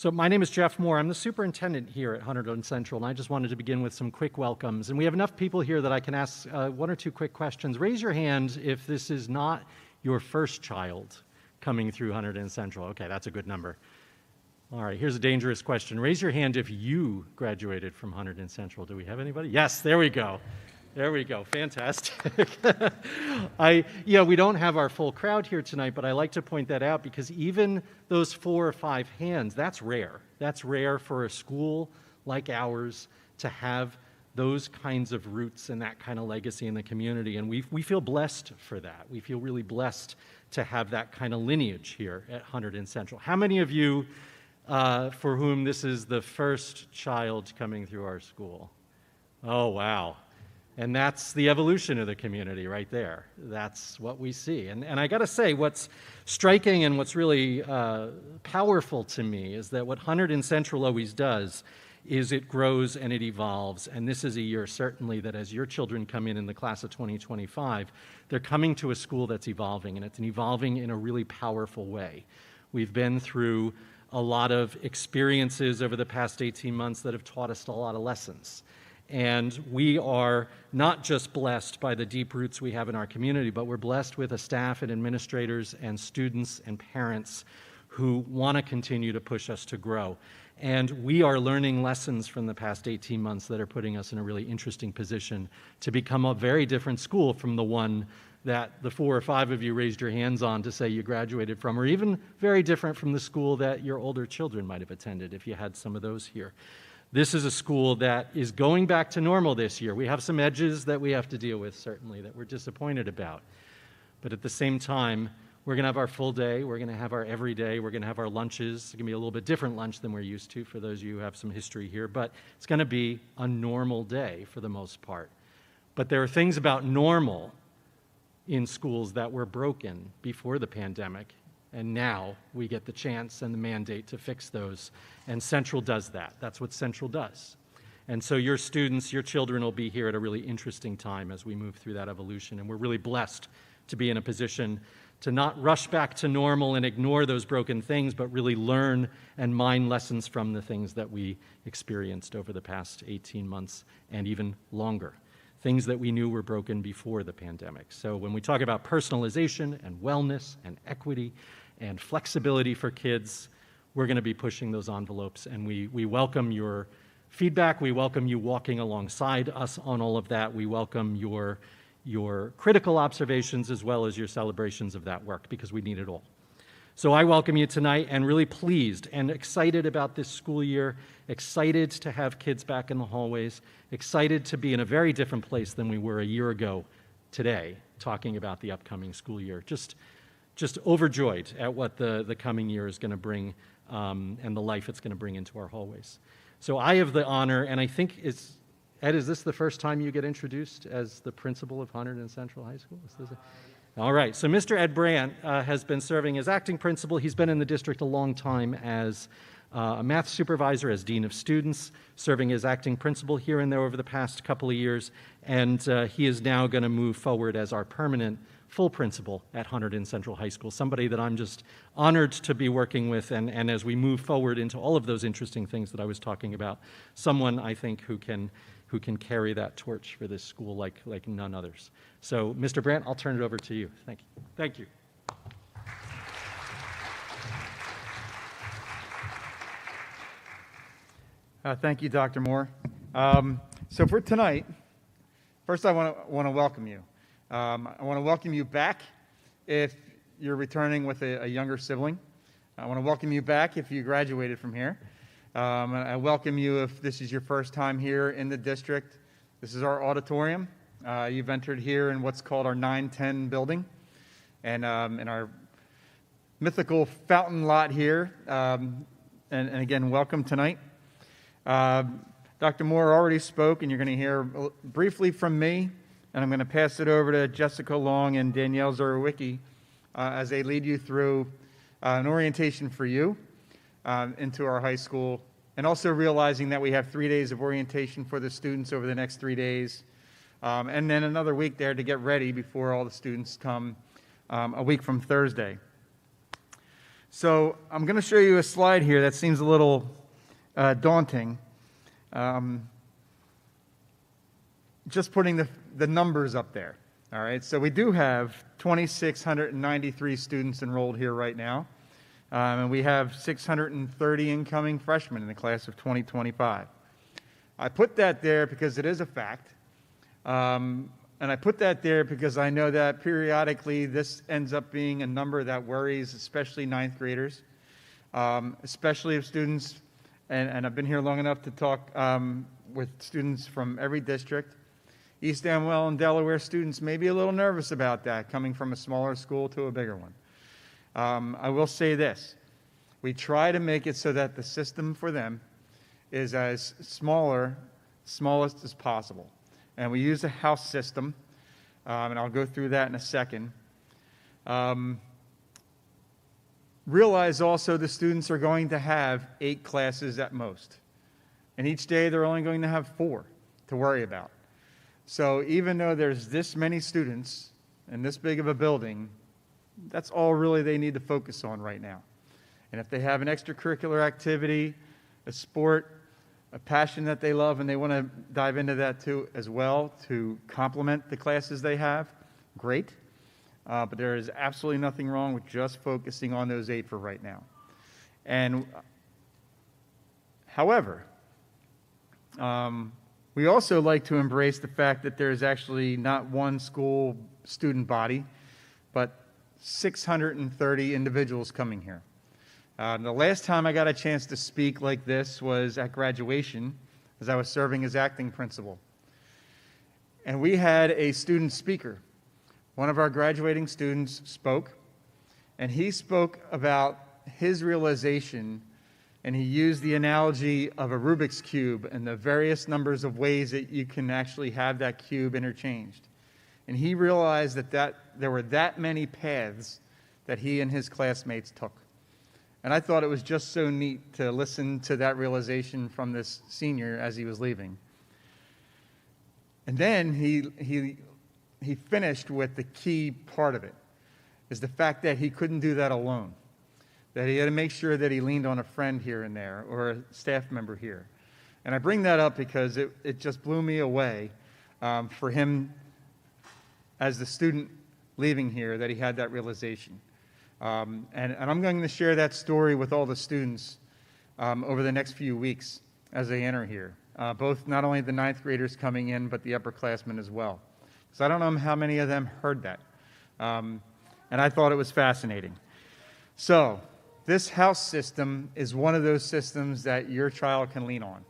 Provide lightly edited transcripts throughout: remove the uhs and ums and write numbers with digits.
So my name is Jeff Moore. I'm the superintendent here at Hunterdon Central, and I just wanted to begin with some quick welcomes. And we have enough people here that I can ask one or two quick questions. Raise your hand if this is not your first child coming through Hunterdon Central. Okay, that's a good number. All right, here's a dangerous question. Raise your hand if you graduated from Hunterdon Central. Do we have anybody? Yes, there we go. There we go. Fantastic. We don't have our full crowd here tonight, but I like to point that out because even those 4 or 5 hands, that's rare. That's rare for a school like ours to have those kinds of roots and that kind of legacy in the community. And we feel blessed for that. We feel really blessed to have that kind of lineage here at Hunterdon Central. How many of you for whom this is the first child coming through our school? Oh, wow. And that's the evolution of the community right there. That's what we see. And I got to say, what's striking and what's really powerful to me is that what Hunterdon Central always does is it grows and it evolves. And this is a year, certainly, that as your children come in the class of 2025, they're coming to a school that's evolving, and it's evolving in a really powerful way. We've been through a lot of experiences over the past 18 months that have taught us a lot of lessons. And we are not just blessed by the deep roots we have in our community, but we're blessed with a staff and administrators and students and parents who want to continue to push us to grow. And we are learning lessons from the past 18 months that are putting us in a really interesting position to become a very different school from the one that the 4 or 5 of you raised your hands on to say you graduated from, or even very different from the school that your older children might have attended if you had some of those here. This is a school that is going back to normal this year. We have some edges that we have to deal with, certainly, that we're disappointed about. But at the same time, we're going to have our full day. We're going to have our every day. We're going to have our lunches. It's going to be a little bit different lunch than we're used to for those of you who have some history here. But it's going to be a normal day for the most part. But there are things about normal in schools that were broken before the pandemic. And now we get the chance and the mandate to fix those. And Central does that. That's what Central does. And so your students, your children will be here at a really interesting time as we move through that evolution. And we're really blessed to be in a position to not rush back to normal and ignore those broken things, but really learn and mine lessons from the things that we experienced over the past 18 months and even longer. Things that we knew were broken before the pandemic. So when we talk about personalization and wellness and equity and flexibility for kids, we're going to be pushing those envelopes, and we welcome your feedback. We welcome you walking alongside us on all of that. We welcome your critical observations as well as your celebrations of that work, because we need it all. So I welcome you tonight, and really pleased and excited about this school year, excited to have kids back in the hallways, excited to be in a very different place than we were a year ago today, talking about the upcoming school year. Just overjoyed at what the coming year is going to bring and the life it's going to bring into our hallways. So I have the honor, and I think Ed, is this the first time you get introduced as the principal of Hunterdon Central High School? All right, so Mr. Ed Brandt has been serving as acting principal. He's been in the district a long time as a math supervisor, as dean of students, serving as acting principal here and there over the past couple of years, and he is now going to move forward as our permanent full principal at Hunterdon Central High School, somebody that I'm just honored to be working with, and as we move forward into all of those interesting things that I was talking about, someone I think who can carry that torch for this school like none others. So, Mr. Brandt, I'll turn it over to you. Thank you. Thank you. Thank you, Dr. Moore. So for tonight, first I want to welcome you. I want to welcome you back if you're returning with a younger sibling. I want to welcome you back if you graduated from here. I welcome you if this is your first time here in the district. This is our auditorium. You've entered here in what's called our 910 building, and in our mythical fountain lot here. And again, welcome tonight. Dr. Moore already spoke, and you're going to hear briefly from me, and I'm going to pass it over to Jessica Long and Danielle Zorowicki as they lead you through an orientation for you into our high school, and also realizing that we have 3 days of orientation for the students over the next 3 days, and then another week there to get ready before all the students come a week from Thursday. So I'm going to show you a slide here that seems a little daunting. Just putting the numbers up there. All right, so we do have 2,693 students enrolled here right now, and we have 630 incoming freshmen in the class of 2025. I put that there because it is a fact, and I put that there because I know that periodically this ends up being a number that worries especially ninth graders, especially if students, and I've been here long enough to talk with students from every district. East Amwell and Delaware students may be a little nervous about that, coming from a smaller school to a bigger one. I will say this. We try to make it so that the system for them is as smallest as possible. And we use a house system, and I'll go through that in a second. Realize also the students are going to have 8 classes at most. And each day they're only going to have 4 to worry about. So even though there's this many students in this big of a building, that's all really they need to focus on right now. And if they have an extracurricular activity, a sport, a passion that they love, and they want to dive into that too as well to complement the classes they have, great. But there is absolutely nothing wrong with just focusing on those 8 for right now. And however, we also like to embrace the fact that there's actually not one school student body, but 630 individuals coming here. The last time I got a chance to speak like this was at graduation, as I was serving as acting principal. And we had a student speaker. One of our graduating students spoke, and he spoke about his realization, and he used the analogy of a Rubik's Cube and the various numbers of ways that you can actually have that cube interchanged. And he realized that there were that many paths that he and his classmates took. And I thought it was just so neat to listen to that realization from this senior as he was leaving. And then he finished with the key part of it, is the fact that he couldn't do that alone. That he had to make sure that he leaned on a friend here and there or a staff member here. And I bring that up because it just blew me away for him as the student leaving here that he had that realization. And I'm going to share that story with all the students over the next few weeks as they enter here. Both not only the 9th graders coming in, but the upperclassmen as well. So I don't know how many of them heard that. And I thought it was fascinating. So this house system is one of those systems that your child can lean on.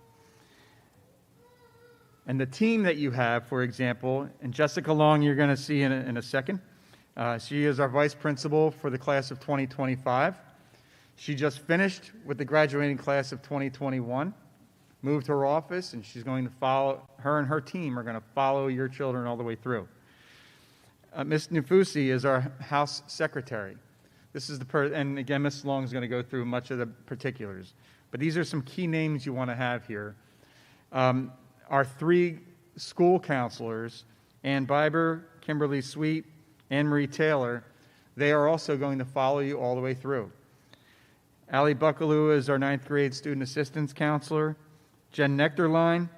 And the team that you have, for example, and Jessica Long you're going to see in a second. She is our vice principal for the class of 2025. She just finished with the graduating class of 2021, moved her office, and she's going to follow, her and her team are going to follow your children all the way through. Ms. Nufusi is our house secretary. This is and again, Ms. Long is going to go through much of the particulars. But these are some key names you want to have here. Our 3 school counselors, Ann Biber, Kimberly Sweet, Anne Marie Taylor, they are also going to follow you all the way through. Allie Buckaloo is our 9th grade student assistance counselor. Jen Nectarline,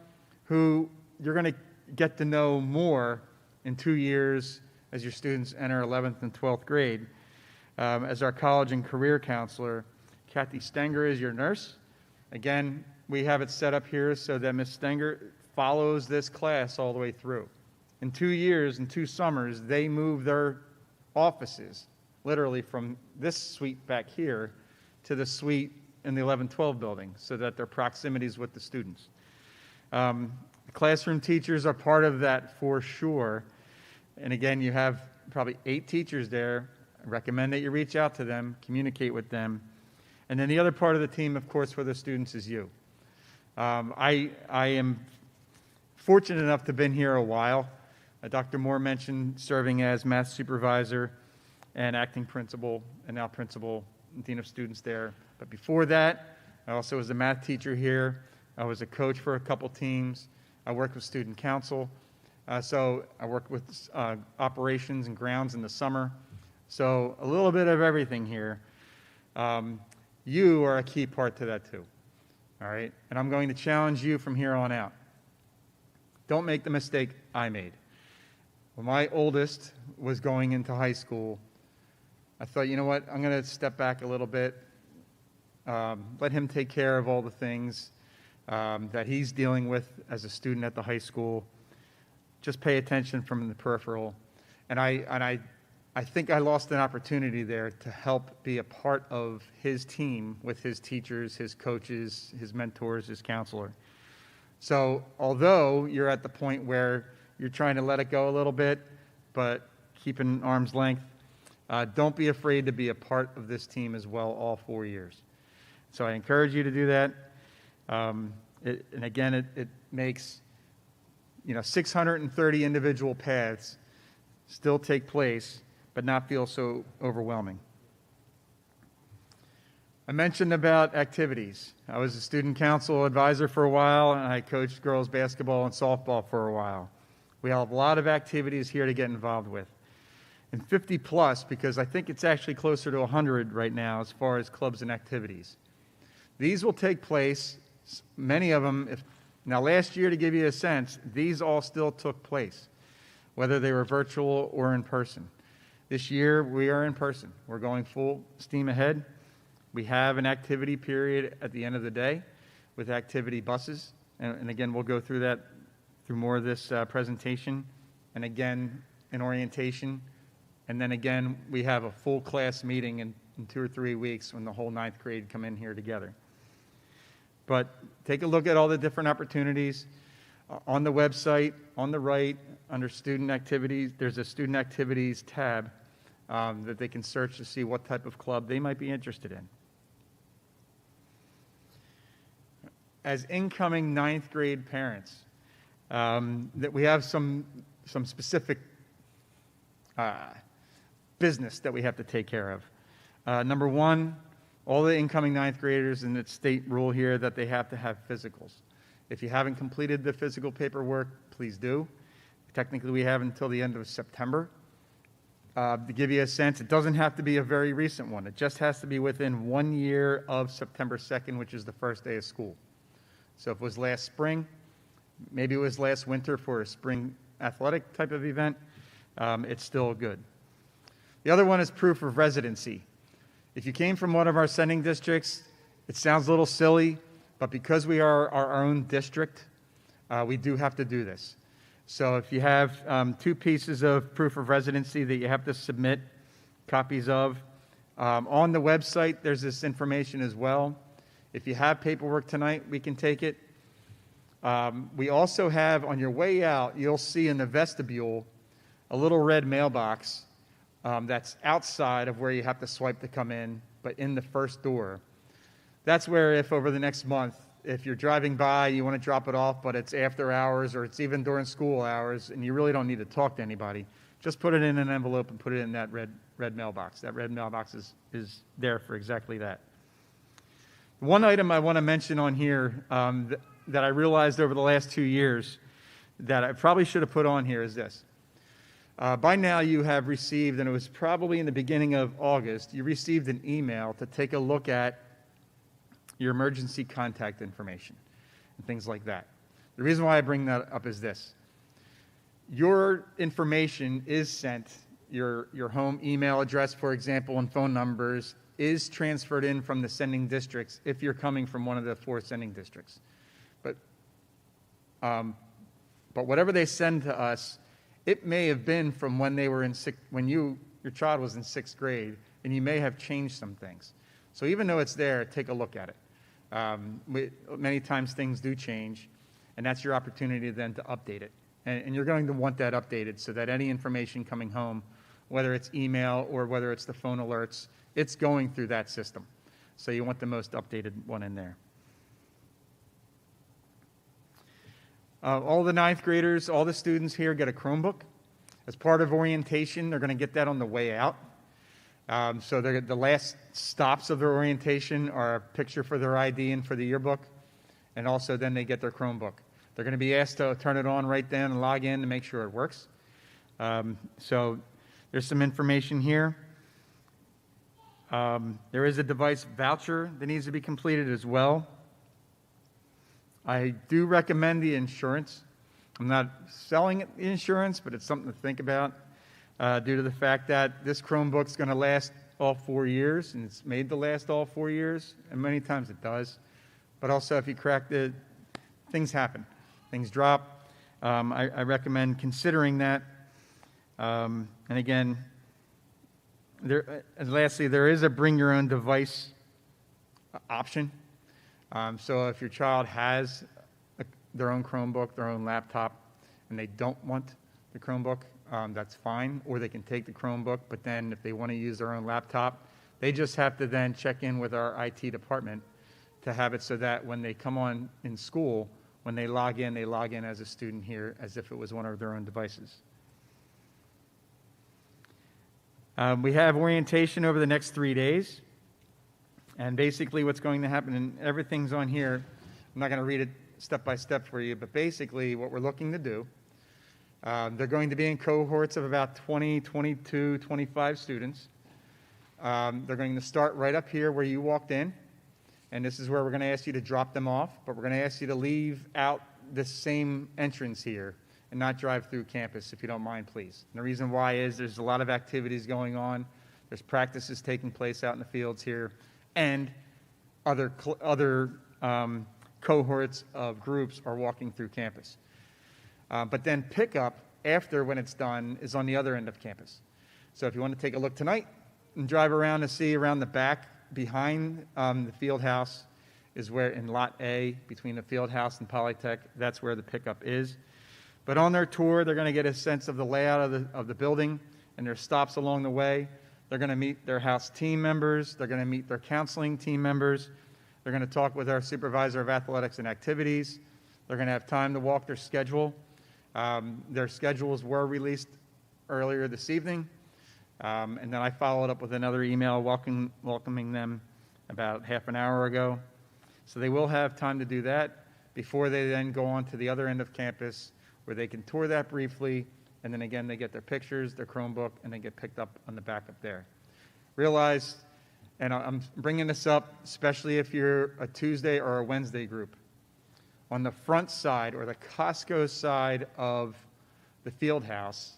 who you're going to get to know more in 2 years as your students enter 11th and 12th grade. As our college and career counselor. Kathy Stenger is your nurse. Again, we have it set up here so that Ms. Stenger follows this class all the way through. In 2 years, in 2 summers, they move their offices, literally from this suite back here to the suite in the 11-12 building, so that their proximity is with the students. The classroom teachers are part of that for sure. And again, you have probably 8 teachers there. I recommend that you reach out to them, communicate with them. And then the other part of the team, of course, for the students is you. I am fortunate enough to have been here a while. Dr. Moore mentioned serving as math supervisor and acting principal, and now principal and dean of students there. But before that, I also was a math teacher here. I was a coach for a couple teams. I worked with student council. So I worked with operations and grounds in the summer. So a little bit of everything here. You are a key part to that too, all right? And I'm going to challenge you from here on out. Don't make the mistake I made. When my oldest was going into high school, I thought, you know what, I'm going to step back a little bit, let him take care of all the things that he's dealing with as a student at the high school. Just pay attention from the peripheral. And I think I lost an opportunity there to help be a part of his team with his teachers, his coaches, his mentors, his counselor. So although you're at the point where you're trying to let it go a little bit, but keep an arm's length, don't be afraid to be a part of this team as well all 4 years. So I encourage you to do that. And again, it makes 630 individual paths still take place, but not feel so overwhelming. I mentioned about activities. I was a student council advisor for a while, and I coached girls basketball and softball for a while. We have a lot of activities here to get involved with. And 50 plus, because I think it's actually closer to 100 right now as far as clubs and activities. These will take place, many of them, now last year, to give you a sense, these all still took place, whether they were virtual or in person. This year, we are in person. We're going full steam ahead. We have an activity period at the end of the day with activity buses. And again, we'll go through that through more of this presentation. And again, an orientation. And then again, we have a full class meeting in 2 or 3 weeks when the whole 9th grade come in here together. But take a look at all the different opportunities. On the website, on the right, under student activities, there's a student activities tab that they can search to see what type of club they might be interested in. As incoming 9th grade parents, that we have some specific business that we have to take care of. Number one, all the incoming 9th graders, and it's state rule here that they have to have physicals. If you haven't completed the physical paperwork, please do. Technically, we have until the end of September. To give you a sense, it doesn't have to be a very recent one. It just has to be within 1 year of September 2nd, which is the first day of school. So if it was last spring, maybe it was last winter for a spring athletic type of event, it's still good. The other one is proof of residency. If you came from one of our sending districts, it sounds a little silly, but because we are our own district, we do have to do this. So if you have 2 pieces of proof of residency that you have to submit copies of, on the website there's this information as well. If you have paperwork tonight, we can take it. We also have, on your way out, you'll see in the vestibule a little red mailbox that's outside of where you have to swipe to come in, but in the first door. That's where, if over the next month, if you're driving by, you want to drop it off, but it's after hours or it's even during school hours, and you really don't need to talk to anybody, just put it in an envelope and put it in that red mailbox. That red mailbox is there for exactly that. One item I want to mention on here that I realized over the last 2 years that I probably should have put on here is this. By now you have received, and it was probably in the beginning of August, you received an email to take a look at your emergency contact information and things like that. The reason why I bring that up is this. Your information is sent, your home email address, for example, and phone numbers is transferred in from the sending districts if you're coming from one of the 4 sending districts. But whatever they send to us, it may have been from when they were when your child was in 6th grade, and you may have changed some things. So even though it's there, take a look at it. Many times things do change, and that's your opportunity then to update it. And you're going to want that updated so that any information coming home, whether it's email or whether it's the phone alerts, it's going through that system. So you want the most updated one in there. All the 9th graders, all the students here get a Chromebook. As part of orientation, they're going to get that on the way out. So the last stops of their orientation are a picture for their ID and for the yearbook, and also then they get their Chromebook. They're going to be asked to turn it on right then and log in to make sure it works. So there's some information here. There is a device voucher that needs to be completed as well. I do recommend the insurance. I'm not selling the insurance, but it's something to think about due to the fact that this Chromebook's going to last all 4 years, and it's made to last all 4 years, and many times it does. But also, if you crack the, things happen. Things drop. I recommend considering that. And again, and lastly, there is a bring your own device option. So if your child has their own Chromebook, their own laptop, and they don't want the Chromebook, that's fine. Or they can take the Chromebook, but then if they want to use their own laptop, they just have to then check in with our IT department to have it so that when they come on in school, when they log in as a student here as if it was one of their own devices. We have orientation over the next 3 days. And basically what's going to happen, and everything's on here, I'm not going to read it step by step for you, but basically what we're looking to do, they're going to be in cohorts of about 20, 22, 25 students. They're going to start right up here where you walked in, and this is where we're going to ask you to drop them off, but we're going to ask you to leave out this same entrance here and not drive through campus, if you don't mind, please. And the reason why is there's a lot of activities going on. There's practices taking place out in the fields here, and other cohorts of groups are walking through campus. But then pickup after when it's done is on the other end of campus. So if you want to take a look tonight and drive around to see around the back behind the field house is where in Lot A, between the field house and Polytech, that's where the pickup is. But on their tour, they're going to get a sense of the layout of the building and their stops along the way. They're going to meet their house team members. They're going to meet their counseling team members. They're going to talk with our supervisor of athletics and activities. They're going to have time to walk their schedule. Their schedules were released earlier this evening. And then I followed up with another email welcoming them about half an hour ago. So they will have time to do that before they then go on to the other end of campus where they can tour that briefly. And then again, they get their pictures, their Chromebook, and they get picked up on the back up there. Realize, and I'm bringing this up, especially if you're a Tuesday or a Wednesday group. On the front side or the Costco side of the field house,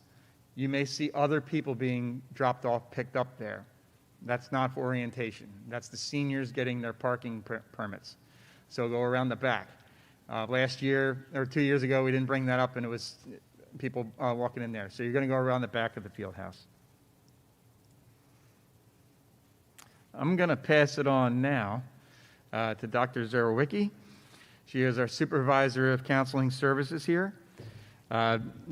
you may see other people being dropped off, picked up there. That's not for orientation. That's the seniors getting their parking permits. So go around the back. Last year, or 2 years ago, we didn't bring that up, and it was people walking in there. So you're going to go around the back of the field house. I'm going to pass it on now to Dr. Zarowicki. She is our supervisor of counseling services here.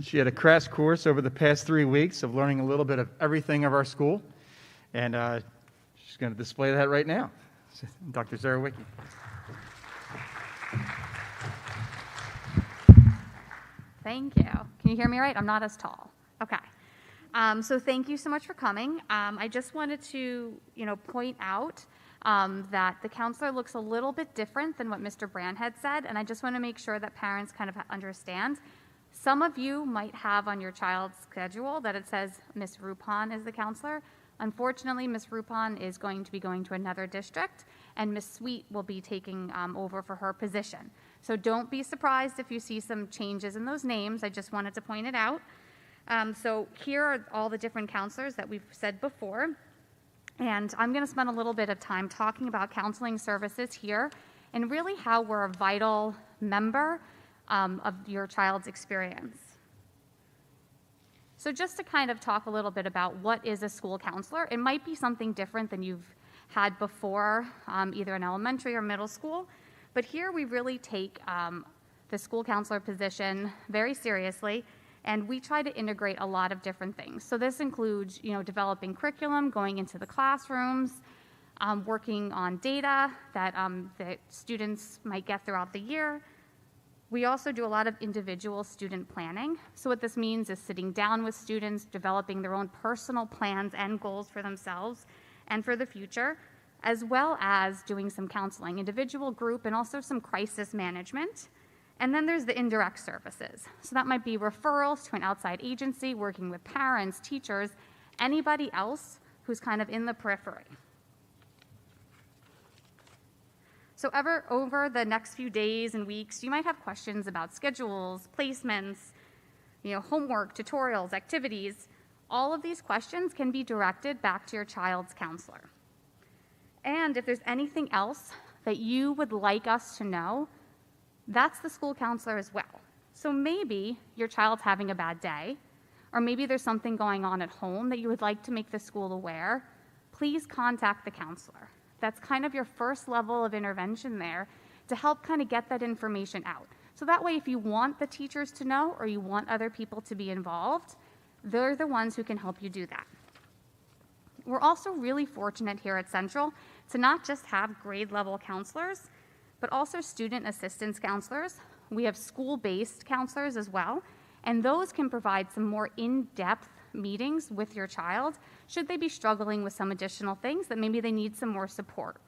She had a crash course over the past 3 weeks of learning a little bit of everything of our school, and she's going to display that right now. Dr. Zarowicki. Thank you. Can you hear me right? I'm not as tall. Okay. So thank you so much for coming. I just wanted to, point out that the counselor looks a little bit different than what Mr. Brand had said, and I just want to make sure that parents kind of understand. Some of you might have on your child's schedule that it says Ms. Rupon is the counselor. Unfortunately, Ms. Rupon is going to be going to another district, and Ms. Sweet will be taking over for her position. So don't be surprised if you see some changes in those names. I just wanted to point it out. So here are all the different counselors that we've said before. And I'm going to spend a little bit of time talking about counseling services here and really how we're a vital member of your child's experience. So just to kind of talk a little bit about what is a school counselor, it might be something different than you've had before, either in elementary or middle school. But here we really take the school counselor position very seriously, and we try to integrate a lot of different things. So this includes, developing curriculum, going into the classrooms, working on data that the students might get throughout the year. We also do a lot of individual student planning. So what this means is sitting down with students, developing their own personal plans and goals for themselves and for the future, as well as doing some counseling, individual, group, and also some crisis management. And then there's the indirect services. So that might be referrals to an outside agency, working with parents, teachers, anybody else who's kind of in the periphery. So over the next few days and weeks, you might have questions about schedules, placements, homework, tutorials, activities. All of these questions can be directed back to your child's counselor. And if there's anything else that you would like us to know, that's the school counselor as well. So maybe your child's having a bad day, or maybe there's something going on at home that you would like to make the school aware. Please contact the counselor. That's kind of your first level of intervention there to help kind of get that information out. So that way, if you want the teachers to know or you want other people to be involved, they're the ones who can help you do that. We're also really fortunate here at Central to not just have grade level counselors, but also student assistance counselors. We have school-based counselors as well, and those can provide some more in-depth meetings with your child should they be struggling with some additional things that maybe they need some more support.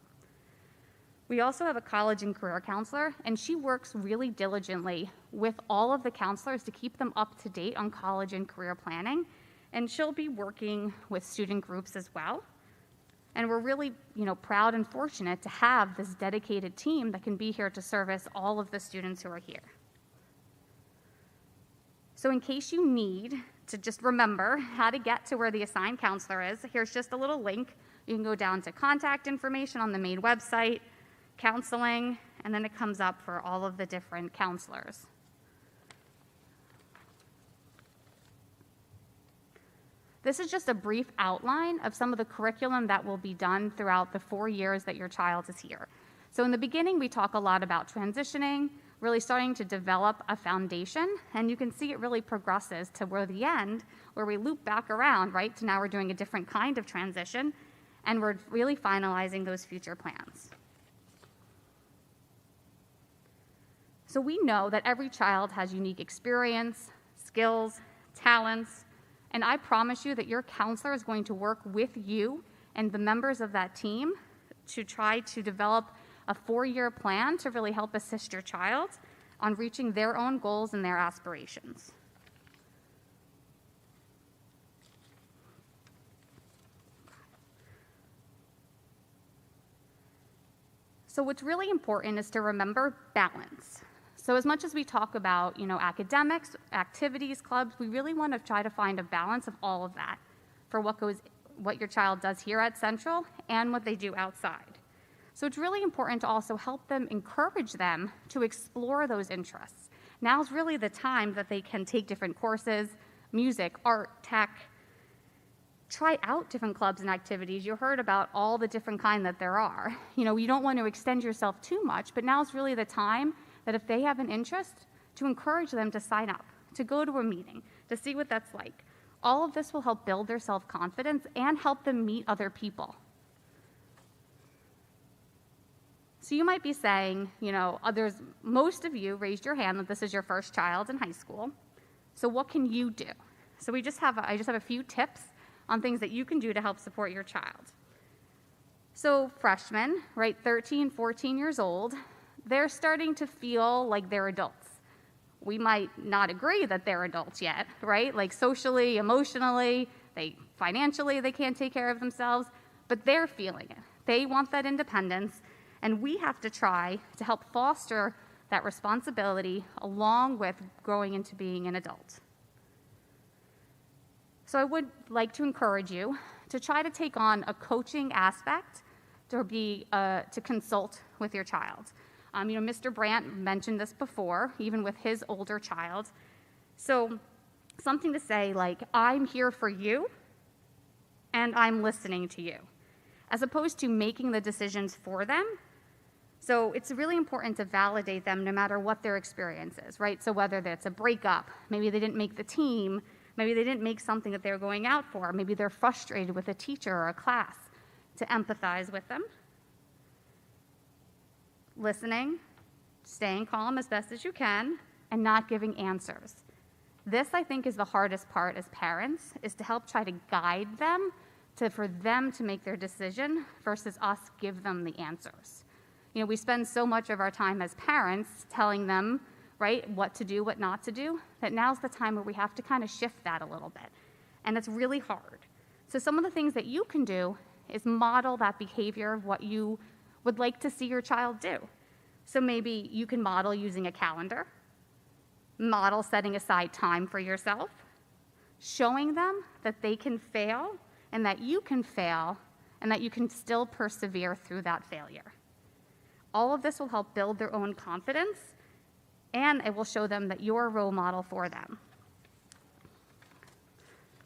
We also have a college and career counselor, and she works really diligently with all of the counselors to keep them up to date on college and career planning, and she'll be working with student groups as well. And we're really, proud and fortunate to have this dedicated team that can be here to service all of the students who are here. So in case you need to just remember how to get to where the assigned counselor is, here's just a little link. You can go down to contact information on the main website, counseling, and then it comes up for all of the different counselors. This is just a brief outline of some of the curriculum that will be done throughout the 4 years that your child is here. So in the beginning, we talk a lot about transitioning, really starting to develop a foundation, and you can see it really progresses to where the end, where we loop back around, right, to now we're doing a different kind of transition, and we're really finalizing those future plans. So we know that every child has unique experience, skills, talents, and I promise you that your counselor is going to work with you and the members of that team to try to develop a 4-year plan to really help assist your child on reaching their own goals and their aspirations. So what's really important is to remember balance. So as much as we talk about, academics, activities, clubs, we really want to try to find a balance of all of that for what your child does here at Central and what they do outside. So it's really important to also help them, encourage them to explore those interests. Now's really the time that they can take different courses, music, art, tech, try out different clubs and activities. You heard about all the different kind that there are. You don't want to extend yourself too much, but now's really the time that if they have an interest, to encourage them to sign up, to go to a meeting, to see what that's like. All of this will help build their self-confidence and help them meet other people. So you might be saying, most of you raised your hand that this is your first child in high school. So what can you do? So I just have a few tips on things that you can do to help support your child. So freshmen, right, 13, 14 years old, they're starting to feel like they're adults. We might not agree that they're adults yet, right? Like socially, emotionally, financially, they can't take care of themselves, but they're feeling it. They want that independence, and we have to try to help foster that responsibility along with growing into being an adult. So I would like to encourage you to try to take on a coaching aspect to consult with your child. Mr. Brandt mentioned this before, even with his older child. So something to say like, I'm here for you, and I'm listening to you, as opposed to making the decisions for them. So it's really important to validate them no matter what their experience is, right? So whether that's a breakup, maybe they didn't make the team, maybe they didn't make something that they were going out for, maybe they're frustrated with a teacher or a class, to empathize with them. Listening, staying calm as best as you can, and not giving answers. This, I think, is the hardest part as parents, is to help try to guide them for them to make their decision versus us give them the answers. We spend so much of our time as parents telling them, right, what to do, what not to do, that now's the time where we have to kind of shift that a little bit. And it's really hard. So some of the things that you can do is model that behavior of what you would like to see your child do. So maybe you can model using a calendar, model setting aside time for yourself, showing them that they can fail and that you can fail and that you can still persevere through that failure. All of this will help build their own confidence, and it will show them that you're a role model for them.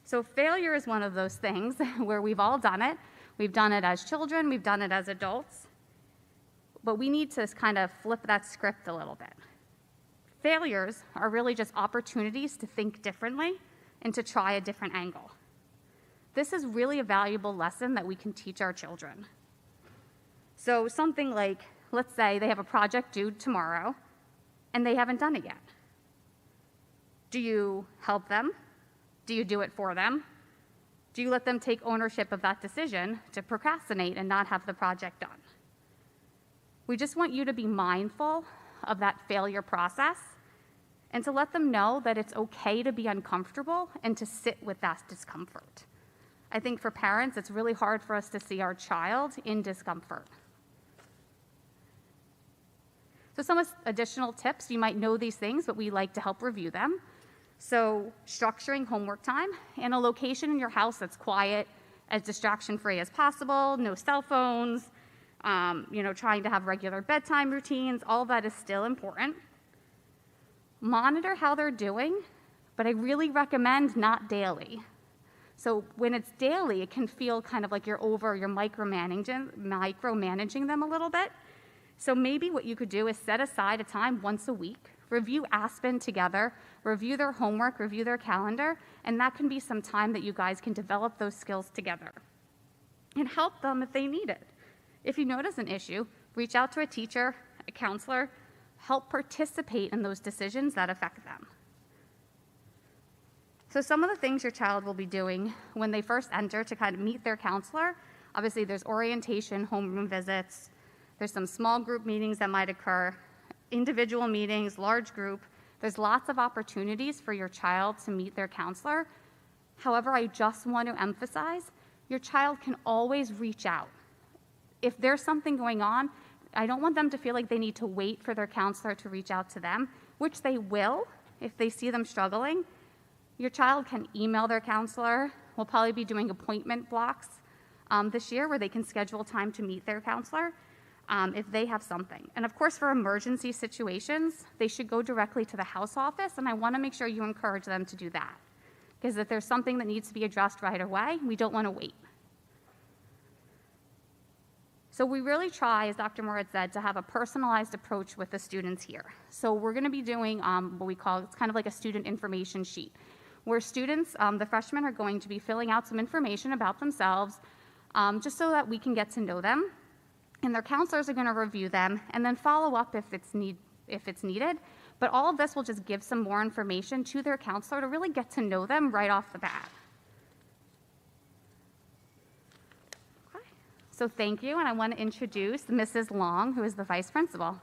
So failure is one of those things where we've all done it. We've done it as children, we've done it as adults, but we need to kind of flip that script a little bit. Failures are really just opportunities to think differently and to try a different angle. This is really a valuable lesson that we can teach our children. So something like, let's say they have a project due tomorrow and they haven't done it yet. Do you help them? Do you do it for them? Do you let them take ownership of that decision to procrastinate and not have the project done? We just want you to be mindful of that failure process and to let them know that it's okay to be uncomfortable and to sit with that discomfort. I think for parents, it's really hard for us to see our child in discomfort. So some additional tips, you might know these things, but we like to help review them. So structuring homework time in a location in your house that's quiet, as distraction-free as possible, no cell phones, trying to have regular bedtime routines, all of that is still important. Monitor how they're doing, but I really recommend not daily. So when it's daily, it can feel kind of like you're micromanaging them a little bit. So maybe what you could do is set aside a time once a week, review Aspen together, review their homework, review their calendar, and that can be some time that you guys can develop those skills together and help them if they need it. If you notice an issue, reach out to a teacher, a counselor, help participate in those decisions that affect them. So some of the things your child will be doing when they first enter to kind of meet their counselor, obviously there's orientation, homeroom visits, there's some small group meetings that might occur, individual meetings, large group. There's lots of opportunities for your child to meet their counselor. However, I just want to emphasize, your child can always reach out. If there's something going on, I don't want them to feel like they need to wait for their counselor to reach out to them, which they will if they see them struggling. Your child can email their counselor. We'll probably be doing appointment blocks this year where they can schedule time to meet their counselor if they have something. And of course, for emergency situations, they should go directly to the house office, and I want to make sure you encourage them to do that. Because if there's something that needs to be addressed right away, we don't want to wait. So we really try, as Dr. Moore had said, to have a personalized approach with the students here. So we're going to be doing what we call, it's kind of like a student information sheet, where students, the freshmen, are going to be filling out some information about themselves just so that we can get to know them. And their counselors are going to review them and then follow up if it's needed. But all of this will just give some more information to their counselor to really get to know them right off the bat. Okay. So thank you, and I want to introduce Mrs. Long, who is the vice principal.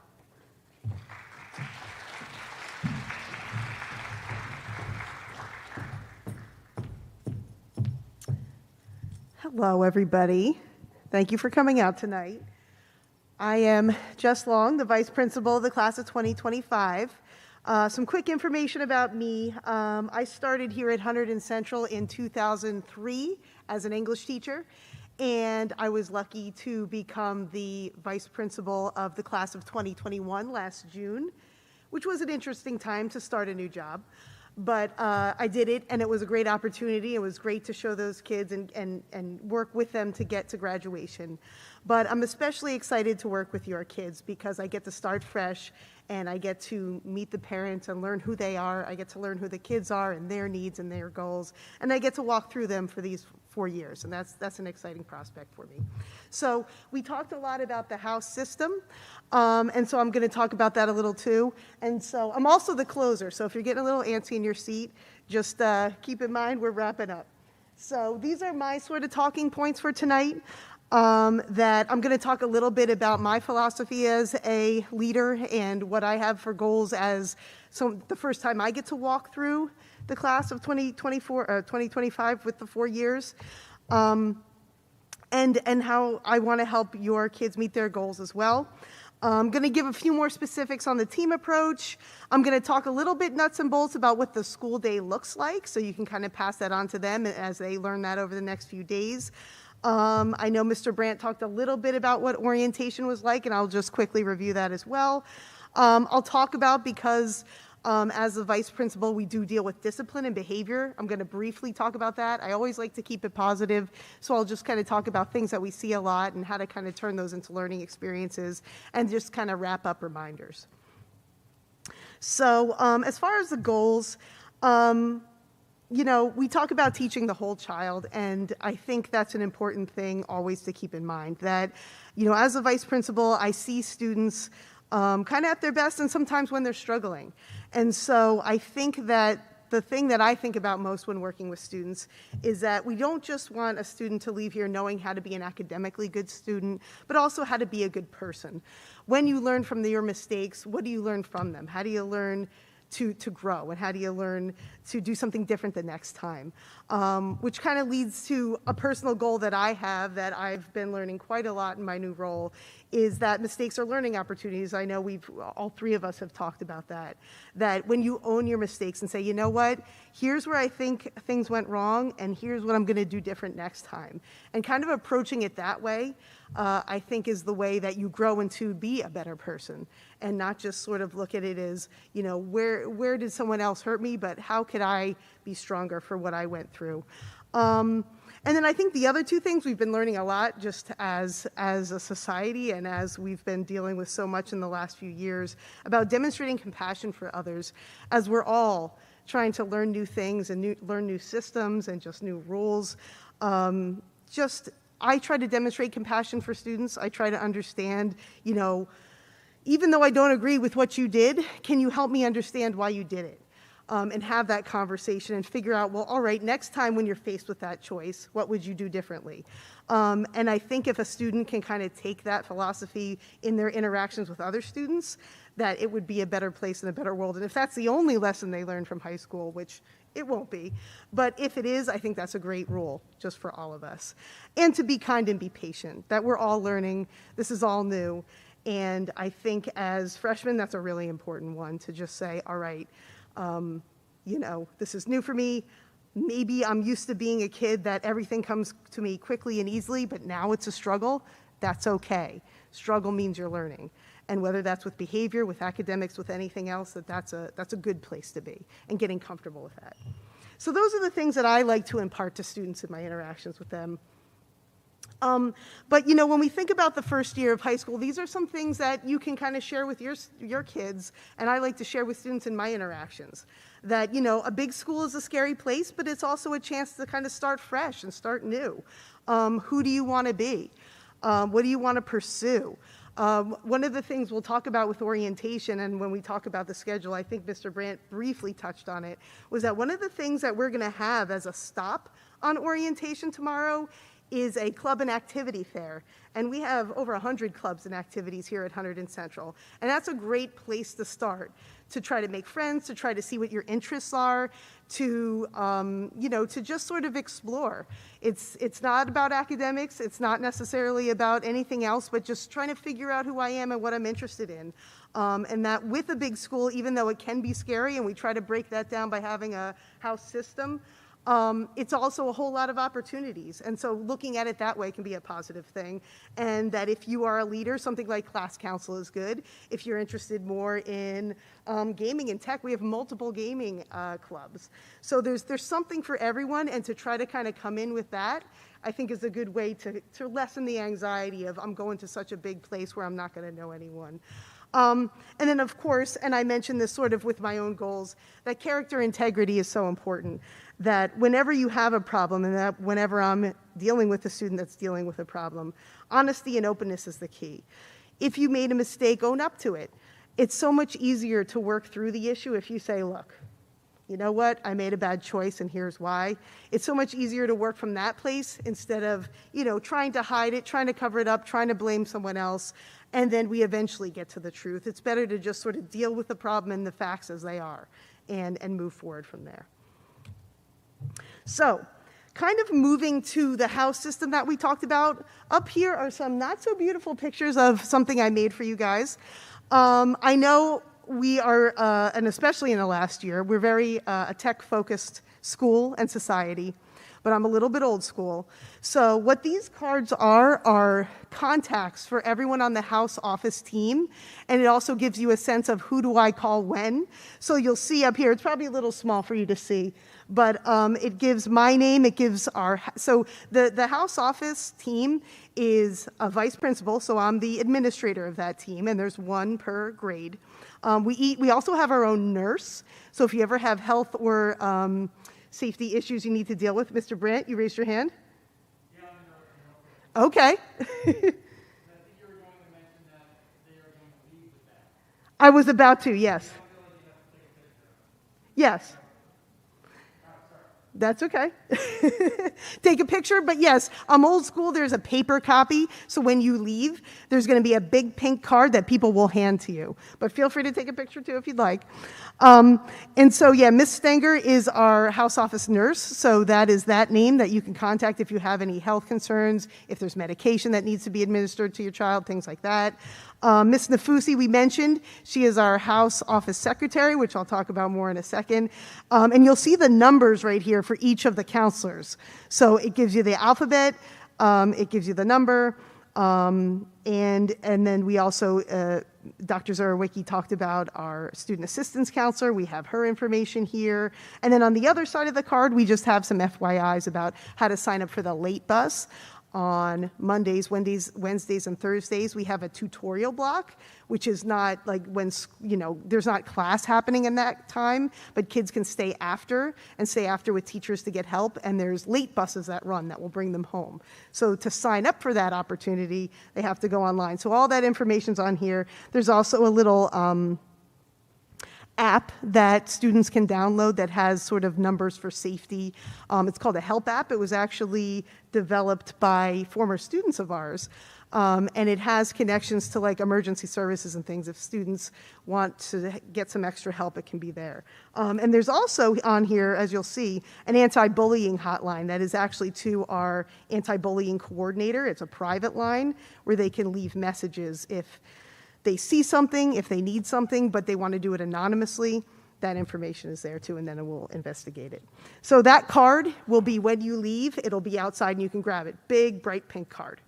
Hello, everybody. Thank you for coming out tonight. I am Jess Long, the vice principal of the class of 2025. Some quick information about me. I started here at Hunterdon Central in 2003 as an English teacher, and I was lucky to become the vice principal of the class of 2021 last June, which was an interesting time to start a new job. But I did it, and it was a great opportunity. It was great to show those kids and work with them to get to graduation. But I'm especially excited to work with your kids because I get to start fresh, and I get to meet the parents and learn who they are. I get to learn who the kids are and their needs and their goals, and I get to walk through them for these 4 years, and that's an exciting prospect for me. So we talked a lot about the house system, and so I'm going to talk about that a little too. And so I'm also the closer, so if you're getting a little antsy in your seat, just keep in mind we're wrapping up. So these are my sort of talking points for tonight. That I'm going to talk a little bit about my philosophy as a leader and what I have for goals as the first time I get to walk through the class of 2025 with the 4 years. and how I want to help your kids meet their goals as well. I'm going to give a few more specifics on the team approach. I'm going to talk a little bit nuts and bolts about what the school day looks like, so you can kind of pass that on to them as they learn that over the next few days. I know Mr. Brandt talked a little bit about what orientation was like, and I'll just quickly review that as well. I'll talk about, because as the vice principal, we do deal with discipline and behavior. I'm going to briefly talk about that. I always like to keep it positive, so I'll just kind of talk about things that we see a lot and how to kind of turn those into learning experiences and just kind of wrap up reminders. So as far as the goals, you know, we talk about teaching the whole child, and I think that's an important thing always to keep in mind, that, you know, as a vice principal, I see students kind of at their best and sometimes when they're struggling. And so I think that the thing that I think about most when working with students is that we don't just want a student to leave here knowing how to be an academically good student, but also how to be a good person. When you learn from your mistakes, what do you learn from them? How do you learn to grow, and how do you learn to do something different the next time? Which kind of leads to a personal goal that I have, that I've been learning quite a lot in my new role, is that mistakes are learning opportunities. I know all three of us have talked about that. That when you own your mistakes and say, you know what, here's where I think things went wrong, and here's what I'm going to do different next time. And kind of approaching it that way, I think, is the way that you grow into be a better person, and not just sort of look at it as, you know, where did someone else hurt me, but how could I be stronger for what I went through? And then I think the other two things we've been learning a lot just as a society, and as we've been dealing with so much in the last few years, about demonstrating compassion for others, as we're all trying to learn new things and learn new systems and just new rules. I try to demonstrate compassion for students. I try to understand, you know, even though I don't agree with what you did, can you help me understand why you did it? And have that conversation and figure out, well, all right, next time when you're faced with that choice, what would you do differently? And I think if a student can kind of take that philosophy in their interactions with other students, that it would be a better place and a better world. And if that's the only lesson they learn from high school, which it won't be, but if it is, I think that's a great rule just for all of us. And to be kind and be patient, that we're all learning, this is all new. And I think as freshmen, that's a really important one, to just say, all right, you know, this is new for me. Maybe I'm used to being a kid that everything comes to me quickly and easily, but now it's a struggle. That's okay. Struggle means you're learning. And whether that's with behavior, with academics, with anything else, that's a good place to be, and getting comfortable with that. So those are the things that I like to impart to students in my interactions with them. But you know, when we think about the first year of high school, these are some things that you can kind of share with your kids, and I like to share with students in my interactions. That, you know, a big school is a scary place, but it's also a chance to kind of start fresh and start new. Who do you want to be? What do you want to pursue? One of the things we'll talk about with orientation, and when we talk about the schedule, I think Mr. Brandt briefly touched on it, was that one of the things that we're going to have as a stop on orientation tomorrow is a club and activity fair. And we have over 100 clubs and activities here at Hunterdon Central. And that's a great place to start, to try to make friends, to try to see what your interests are, to, you know, to just sort of explore. It's not about academics, it's not necessarily about anything else, but just trying to figure out who I am and what I'm interested in. And that with a big school, even though it can be scary, and we try to break that down by having a house system, it's also a whole lot of opportunities. And so looking at it that way can be a positive thing. And that if you are a leader, something like class council is good. If you're interested more in gaming and tech, we have multiple gaming clubs. So there's something for everyone, and to try to kind of come in with that, I think is a good way to lessen the anxiety of, I'm going to such a big place where I'm not going to know anyone. And then, of course, and I mentioned this sort of with my own goals, that character integrity is so important. That whenever you have a problem, and that whenever I'm dealing with a student that's dealing with a problem, honesty and openness is the key. If you made a mistake, own up to it. It's so much easier to work through the issue if you say, look, you know what, I made a bad choice and here's why. It's so much easier to work from that place instead of, you know, trying to hide it, trying to cover it up, trying to blame someone else, and then we eventually get to the truth. It's better to just sort of deal with the problem and the facts as they are, and move forward from there. So, kind of moving to the house system that we talked about. Up here are some not so beautiful pictures of something I made for you guys. I know we are, and especially in the last year, we're very a tech-focused school and society, but I'm a little bit old school. So what these cards are contacts for everyone on the house office team, and it also gives you a sense of who do I call when. So you'll see up here, it's probably a little small for you to see, but it gives my name, it gives our, so the house office team is a vice principal, so I'm the administrator of that team, and there's one per grade. We also have our own nurse, so if you ever have health or safety issues you need to deal with. Mr. Brandt, you raised your hand? Yeah, I'm okay. I think you were going to mention that they are going to leave with that. I was about to, yes. Yes. That's okay. Take a picture, but yes, I'm old school. There's a paper copy, so when you leave, there's going to be a big pink card that people will hand to you. But feel free to take a picture too if you'd like. And so, yeah, Miss Stenger is our house office nurse, so that is that name that you can contact if you have any health concerns, if there's medication that needs to be administered to your child, things like that. Ms. Nafusi, we mentioned, she is our house office secretary, which I'll talk about more in a second. And you'll see the numbers right here for each of the counselors. So it gives you the alphabet, it gives you the number, and then we also, Dr. Zarowicki talked about our student assistance counselor. We have her information here. And then on the other side of the card, we just have some FYIs about how to sign up for the late bus. On Mondays, Wednesdays, and Thursdays, we have a tutorial block, which is not like when, there's not class happening in that time, but kids can stay after with teachers to get help, and there's late buses that run that will bring them home. So to sign up for that opportunity, they have to go online. So all that information's on here. There's also a little app that students can download that has sort of numbers for safety. It's called a help app. It was actually developed by former students of ours. And it has connections to like emergency services and things. If students want to get some extra help, it can be there. And there's also on here, as you'll see, an anti-bullying hotline that is actually to our anti-bullying coordinator. It's a private line where they can leave messages if they see something, if they need something, but they want to do it anonymously. That information is there too, and then we'll investigate it. So that card will be when you leave. It'll be outside and you can grab it. Big, bright pink card.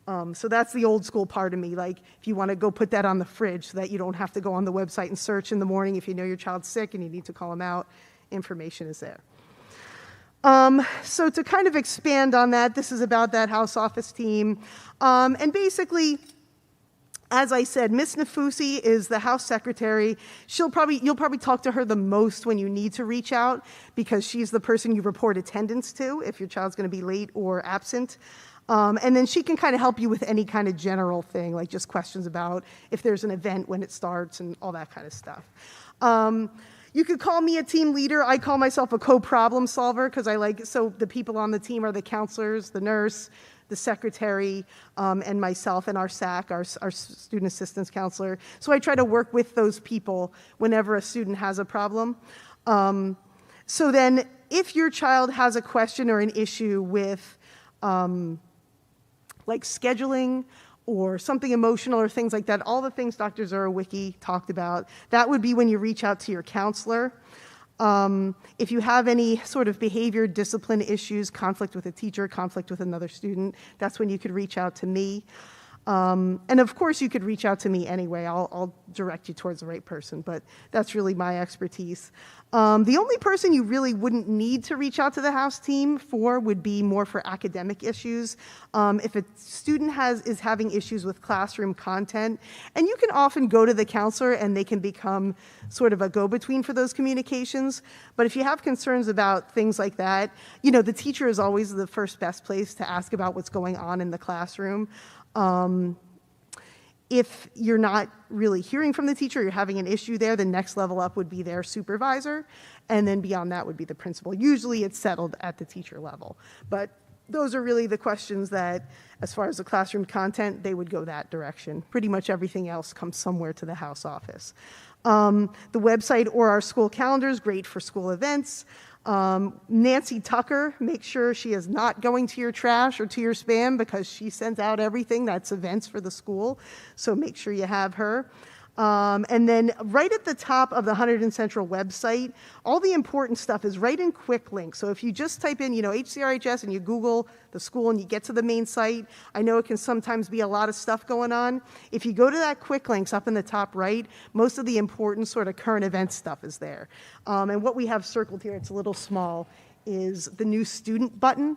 So that's the old school part of me. Like if you want to go put that on the fridge so that you don't have to go on the website and search in the morning if you know your child's sick and you need to call them out, information is there. So to kind of expand on that, this is about that house office team. And basically, as I said, Miss Nafusi is the house secretary. You'll probably talk to her the most when you need to reach out because she's the person you report attendance to if your child's going to be late or absent. And then she can kind of help you with any kind of general thing, like just questions about if there's an event, when it starts, and all that kind of stuff. You could call me a team leader. I call myself a co-problem solver because so the people on the team are the counselors, the nurse, the secretary, and myself, and our SAC, our student assistance counselor. So I try to work with those people whenever a student has a problem. So then if your child has a question or an issue with like scheduling or something emotional or things like that, all the things Dr. Zarowicki talked about, that would be when you reach out to your counselor. If you have any sort of behavior, discipline issues, conflict with a teacher, conflict with another student, that's when you could reach out to me. And of course, you could reach out to me anyway. I'll direct you towards the right person, but that's really my expertise. The only person you really wouldn't need to reach out to the house team for would be more for academic issues. If a student is having issues with classroom content, and you can often go to the counselor and they can become sort of a go-between for those communications. But if you have concerns about things like that, the teacher is always the first best place to ask about what's going on in the classroom. If you're not really hearing from the teacher, you're having an issue there, the next level up would be their supervisor, and then beyond that would be the principal. Usually it's settled at the teacher level, but those are really the questions that, as far as the classroom content, they would go that direction. Pretty much everything else comes somewhere to the house office. The website or our school calendar is great for school events. Nancy Tucker, make sure she is not going to your trash or to your spam because she sends out everything that's events for the school. So make sure you have her. And then right at the top of the Hunterdon Central website, all the important stuff is right in quick links. So if you just type in, HCRHS and you Google the school and you get to the main site, I know it can sometimes be a lot of stuff going on. If you go to that quick links up in the top right, most of the important sort of current event stuff is there. And what we have circled here, it's a little small, is the new student button.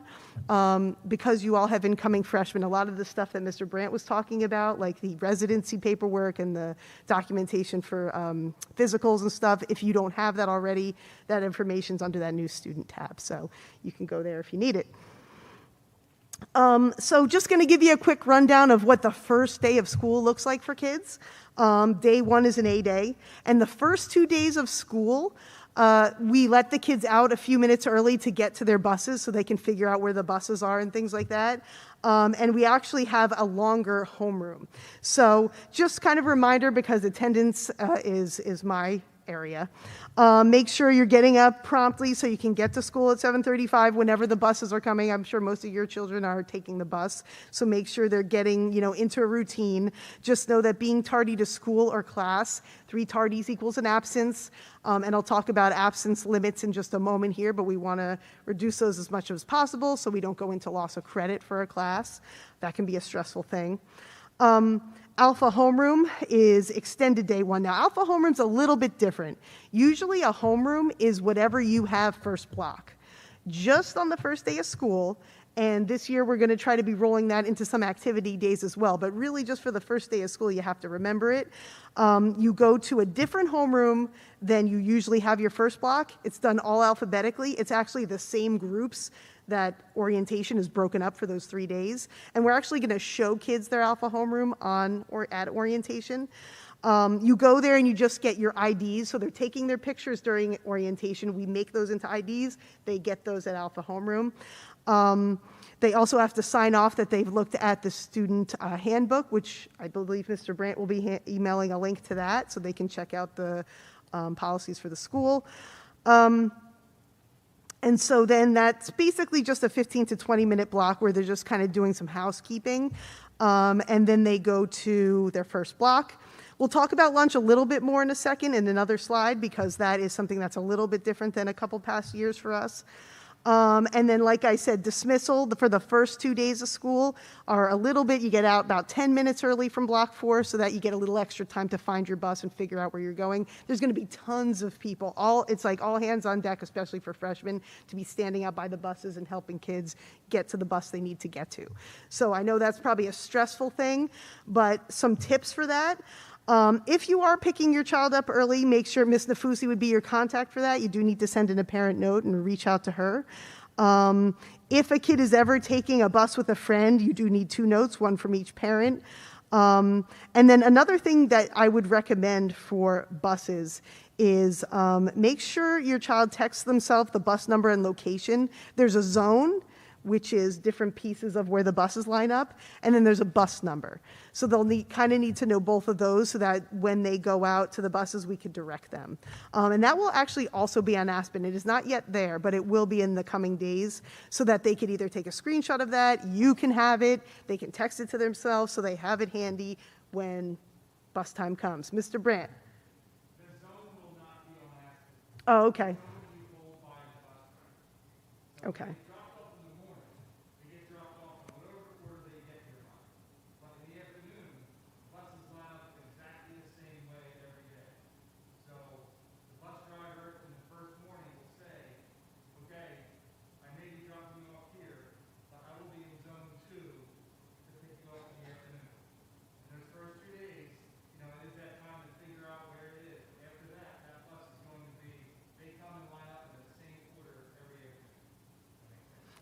Because you all have incoming freshmen, a lot of the stuff that Mr. Brandt was talking about, like the residency paperwork and the documentation for physicals and stuff, if you don't have that already, that information's under that new student tab. So you can go there if you need it. So just going to give you a quick rundown of what the first day of school looks like for kids. Day one is an A day. And the first 2 days of school, we let the kids out a few minutes early to get to their buses so they can figure out where the buses are and things like that. And we actually have a longer homeroom. So just kind of a reminder, because attendance is my area. Make sure you're getting up promptly so you can get to school at 7:35 whenever the buses are coming. I'm sure most of your children are taking the bus, so make sure they're getting, into a routine. Just know that being tardy to school or class, 3 tardies equals an absence. And I'll talk about absence limits in just a moment here, but we want to reduce those as much as possible so we don't go into loss of credit for a class. That can be a stressful thing. Alpha homeroom is extended day one. Now, alpha homeroom's a little bit different. Usually a homeroom is whatever you have first block. Just on the first day of school, and this year we're going to try to be rolling that into some activity days as well, but really just for the first day of school, you have to remember it. You go to a different homeroom than you usually have your first block. It's done all alphabetically. It's actually the same groups that orientation is broken up for those 3 days. And we're actually going to show kids their alpha homeroom on or at orientation. You go there and you just get your IDs. So they're taking their pictures during orientation. We make those into IDs. They get those at alpha homeroom. They also have to sign off that they've looked at the student handbook, which I believe Mr. Brandt will be emailing a link to that so they can check out the policies for the school. And so then that's basically just a 15 to 20 minute block where they're just kind of doing some housekeeping. And then they go to their first block. We'll talk about lunch a little bit more in a second in another slide, because that is something that's a little bit different than a couple past years for us. And then, like I said, dismissal for the first 2 days of school are a little bit, you get out about 10 minutes early from block 4 so that you get a little extra time to find your bus and figure out where you're going. There's going to be tons of people. It's like all hands on deck, especially for freshmen, to be standing out by the buses and helping kids get to the bus they need to get to. So I know that's probably a stressful thing, but some tips for that. If you are picking your child up early, make sure Ms. Nafusi would be your contact for that. You do need to send in a parent note and reach out to her. If a kid is ever taking a bus with a friend, you do need 2 notes, 1 from each parent. And then another thing that I would recommend for buses is make sure your child texts themselves the bus number and location. There's a zone, which is different pieces of where the buses line up, and then there's a bus number. So they'll kind of need to know both of those so that when they go out to the buses, we could direct them. And that will actually also be on Aspen. It is not yet there, but it will be in the coming days so that they could either take a screenshot of that, you can have it, they can text it to themselves so they have it handy when bus time comes. Mr. Brandt. The zone will not be on Aspen. Oh, okay. The zone will be pulled by the bus driver. Okay.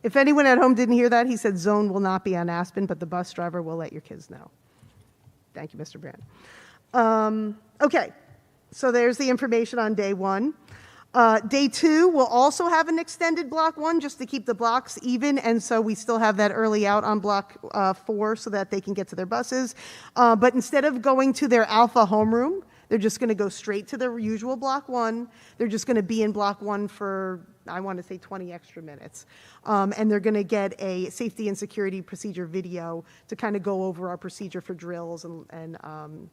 If anyone at home didn't hear that, he said zone will not be on Aspen, but the bus driver will let your kids know. Thank you, Mr. Brandt. Okay, so there's the information on day 1. Day 2 will also have an extended block 1 just to keep the blocks even, and so we still have that early out on block 4 so that they can get to their buses. But instead of going to their alpha homeroom, They're just going to go straight to their usual block 1. They're just going to be in block 1 for, I want to say, 20 extra minutes. And they're going to get a safety and security procedure video to kind of go over our procedure for drills and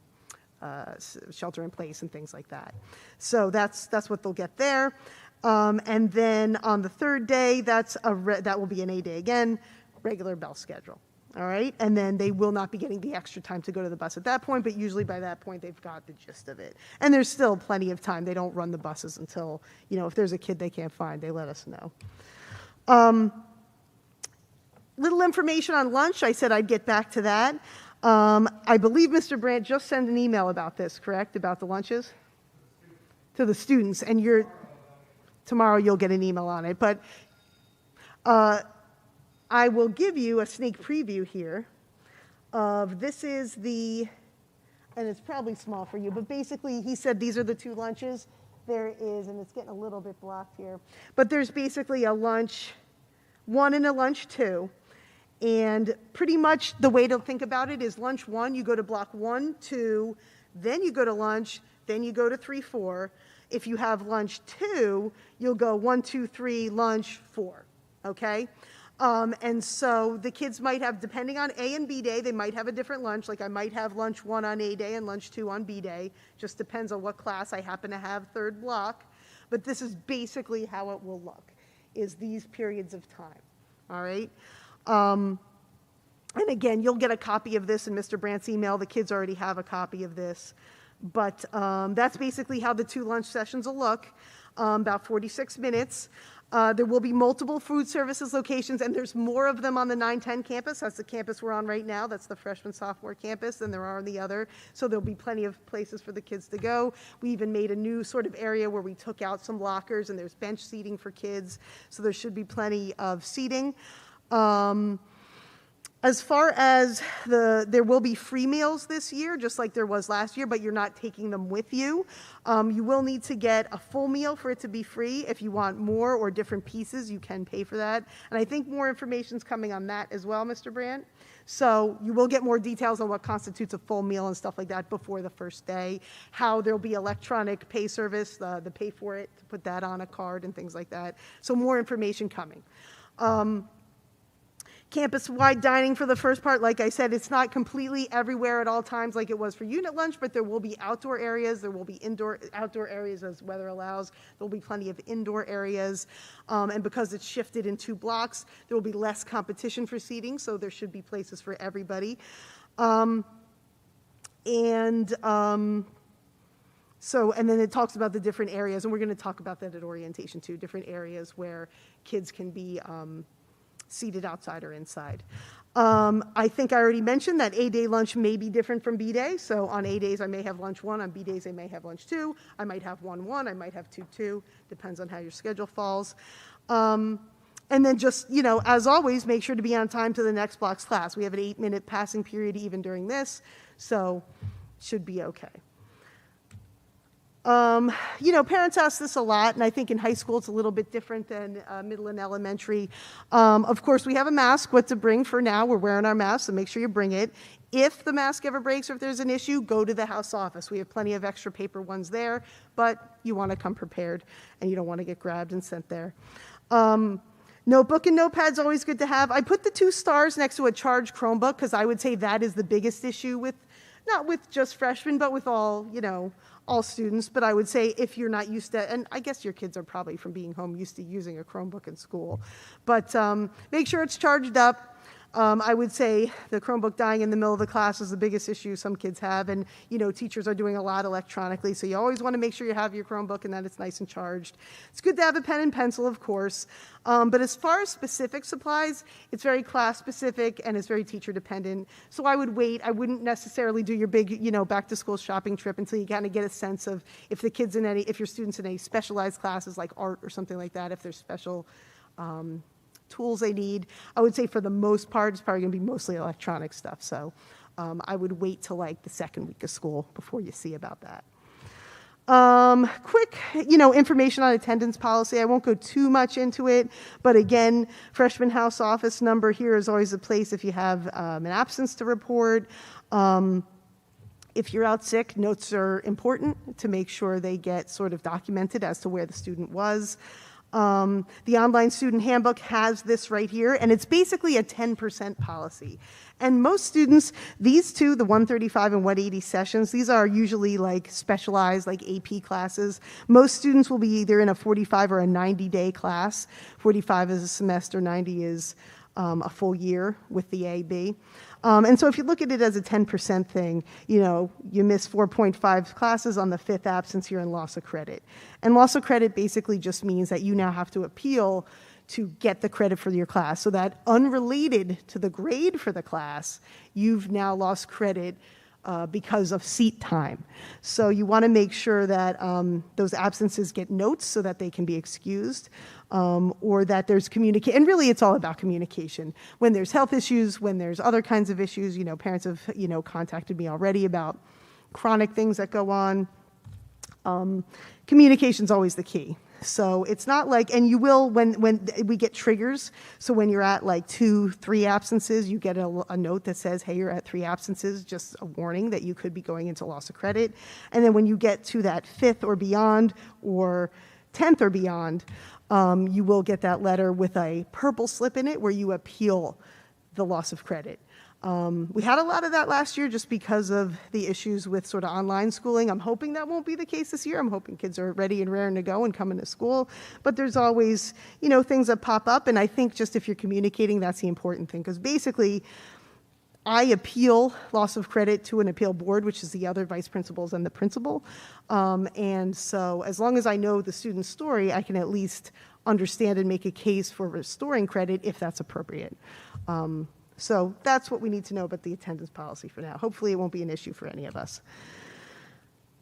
shelter in place and things like that. So that's what they'll get there. And then on the 3rd day, that will be an A day again, regular bell schedule. All right, and then they will not be getting the extra time to go to the bus at that point, but usually by that point they've got the gist of it. And there's still plenty of time. They don't run the buses until, if there's a kid they can't find, they let us know. Little information on lunch. I said I'd get back to that. I believe Mr. Brandt just sent an email about this, correct? About the lunches? To the students, and tomorrow you'll get an email on it. But I will give you a sneak preview here of this is and it's probably small for you, but basically he said these are the 2 lunches. There is, and it's getting a little bit blocked here, but there's basically a lunch 1 and a lunch 2. And pretty much the way to think about it is lunch 1, you go to block 1, 2, then you go to lunch, then you go to 3, 4. If you have lunch 2, you'll go 1, 2, 3, lunch 4, okay? And so the kids might have, depending on A and B day, they might have a different lunch. Like I might have lunch 1 on A day and lunch 2 on B day. Just depends on what class I happen to have 3rd block. But this is basically how it will look, is these periods of time, all right? And again, you'll get a copy of this in Mr. Brandt's email. The kids already have a copy of this. But that's basically how the 2 lunch sessions will look, about 46 minutes. There will be multiple food services locations, and there's more of them on the 910 campus. That's the campus we're on right now. That's the freshman-sophomore campus, than there are on the other. So there'll be plenty of places for the kids to go. We even made a new sort of area where we took out some lockers, and there's bench seating for kids. So there should be plenty of seating. As far as there will be free meals this year, just like there was last year, but you're not taking them with you. You will need to get a full meal for it to be free. If you want more or different pieces, you can pay for that. And I think more information is coming on that as well, Mr. Brandt. So you will get more details on what constitutes a full meal and stuff like that before the first day, how there'll be electronic pay service, the pay for it, to put that on a card and things like that. So more information coming. Campus-wide dining for the first part, like I said, it's not completely everywhere at all times like it was for unit lunch, but there will be outdoor areas. There will be outdoor areas as weather allows. There will be plenty of indoor areas. And because it's shifted in 2 blocks, there will be less competition for seating, so there should be places for everybody. And then it talks about the different areas, and we're going to talk about that at orientation too, different areas where kids can be seated outside or inside. I think I already mentioned that A day lunch may be different from B day. So on A days, I may have lunch 1. On B days, I may have lunch 2. I might have 1, 1. I might have 2, 2. Depends on how your schedule falls. And then just, as always, make sure to be on time to the next block's class. We have an 8-minute passing period even during this, so should be okay. Parents ask this a lot, and I think in high school it's a little bit different than middle and elementary. Of course, we have a mask, what to bring for now. We're wearing our masks, so make sure you bring it. If the mask ever breaks or if there's an issue, go to the house office. We have plenty of extra paper ones there, but you want to come prepared, and you don't want to get grabbed and sent there. Notebook and notepad's always good to have. I put the 2 stars next to a charged Chromebook because I would say that is the biggest issue with, not with just freshmen, but with all students. But I would say if you're not used to, and I guess your kids are probably from being home used to using a Chromebook in school, but make sure it's charged up. I would say the Chromebook dying in the middle of the class is the biggest issue some kids have, and teachers are doing a lot electronically, so you always want to make sure you have your Chromebook and that it's nice and charged. It's good to have a pen and pencil, of course, but as far as specific supplies, it's very class specific and it's very teacher dependent, so I would wait. I wouldn't necessarily do your big back to school shopping trip until you kind of get a sense of if your students in any specialized classes like art or something like that, if there's special tools they need. I would say for the most part, it's probably going to be mostly electronic stuff. So I would wait till like the 2nd week of school before you see about that. Quick, information on attendance policy. I won't go too much into it, but again, freshman house office number here is always a place if you have an absence to report. If you're out sick, notes are important to make sure they get sort of documented as to where the student was. The online student handbook has this right here, and it's basically a 10% policy. And most students, these two, the 135 and 180 sessions, these are usually like specialized, like AP classes. Most students will be either in a 45 or a 90-day class. 45 is a semester, 90 is a full year with the AB. And so if you look at it as a 10% thing, you miss 4.5 classes on the 5th absence, you're in loss of credit. And loss of credit basically just means that you now have to appeal to get the credit for your class. So that unrelated to the grade for the class, you've now lost credit because of seat time. So you want to make sure that those absences get notes so that they can be excused, or that there's communication. And really, it's all about communication. When there's health issues, when there's other kinds of issues, parents have, contacted me already about chronic things that go on. Communication's always the key. So it's not like, and you will when we get triggers. So when you're at like 2-3 absences, you get a note that says, hey, you're at 3 absences, just a warning that you could be going into loss of credit. And then when you get to that 5th or beyond, or 10th or beyond, you will get that letter with a purple slip in it where you appeal the loss of credit. We had a lot of that last year just because of the issues with sort of online schooling. I'm hoping that won't be the case this year. I'm hoping kids are ready and raring to go and coming to school. But there's always, things that pop up. And I think just if you're communicating, that's the important thing. Because basically, I appeal loss of credit to an appeal board, which is the other vice principals and the principal. And so as long as I know the student's story, I can at least understand and make a case for restoring credit if that's appropriate. So that's what we need to know about the attendance policy for now. Hopefully it won't be an issue for any of us.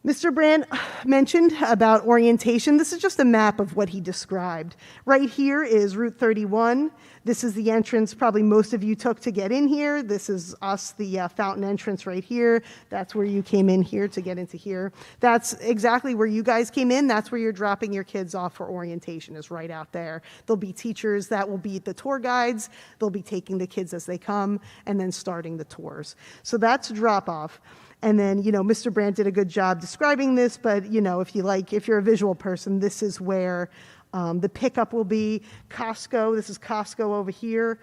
Mr. Brand mentioned about orientation. This is just a map of what he described. Right here is Route 31. This is the entrance probably most of you took to get in here. This is us, the fountain entrance right here. That's where you came in here to get into here. That's exactly where you guys came in. That's where you're dropping your kids off for orientation, is right out there. There'll be teachers that will be the tour guides. They'll be taking the kids as they come and then starting the tours. So that's drop off. And then, Mr. Brandt did a good job describing this, but, if you're a visual person, this is where the pickup will be. Costco, this is Costco over here.